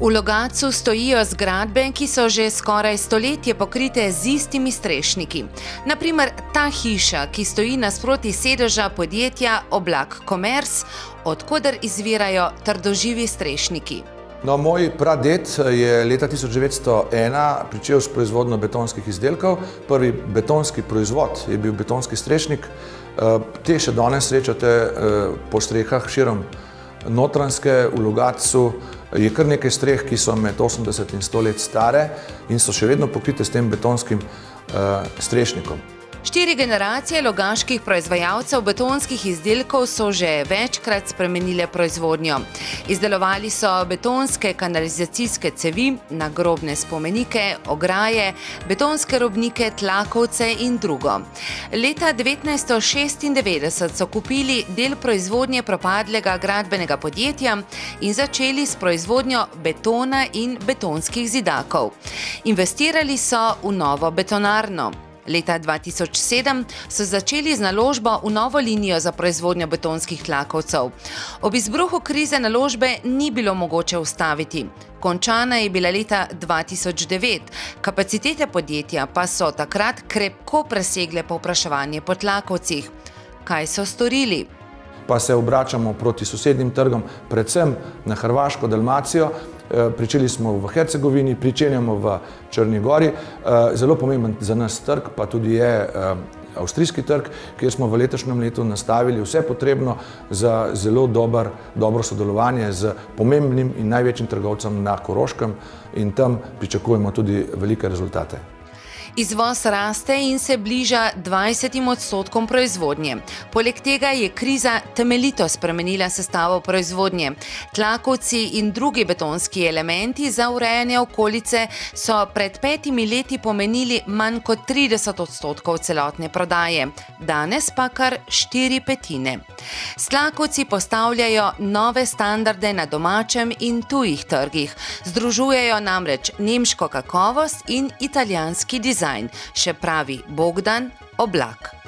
V Logatcu stojijo zgradbe, ki so že skoraj stoletje pokrite z istimi strešniki. Naprimer, ta hiša, ki stoji nasproti sedeža podjetja Oblak Commerce, od koder izvirajo trdoživi strešniki. No, moj praded je leta 1901 pričel s proizvodnjo betonskih izdelkov. Prvi betonski proizvod je bil betonski strešnik. Te še danes srečate po strehah širom Notranjske. V Logatcu je kar nekaj streh, ki so med 80 in 100 let stare in so še vedno pokrite s tem betonskim strešnikom. 4 generacije logaških proizvajalcev betonskih izdelkov so že večkrat spremenile proizvodnjo. Izdelovali so betonske kanalizacijske cevi, nagrobne spomenike, ograje, betonske robnike, tlakovce in drugo. Leta 1996 so kupili del proizvodnje propadlega gradbenega podjetja in začeli s proizvodnjo betona in betonskih zidakov. Investirali so v novo betonarno. Leta 2007 so začeli z naložbo v novo linijo za proizvodnjo betonskih tlakovcev. Ob izbruhu krize naložbe ni bilo mogoče ustaviti. Končana je bila leta 2009, kapacitete podjetja pa so takrat krepko presegle povpraševanje po tlakovcih. Kaj so storili? Pa se obračamo proti sosednjim trgom, predvsem na Hrvaško, Dalmacijo. Pričeli smo v Hercegovini, pričenjamo v Črni Gori. Zelo pomemben za nas trg pa tudi je avstrijski trg, kjer smo v letošnjem letu nastavili vse potrebno za zelo dobro sodelovanje z pomembnim in največjim trgovcem na Koroškem in tam pričakujemo tudi velike rezultate. Izvoz raste in se bliža 20% proizvodnje. Poleg tega je kriza temeljito spremenila sestavo proizvodnje. Tlakovci in drugi betonski elementi za urejanje okolice so pred 5 leti pomenili manj kot 30% celotne prodaje, danes pa kar 4/5. Tlakovci postavljajo nove standarde na domačem in tujih trgih. Združujejo namreč nemško kakovost in italijanski dizajn, še pravi Bogdan Oblak.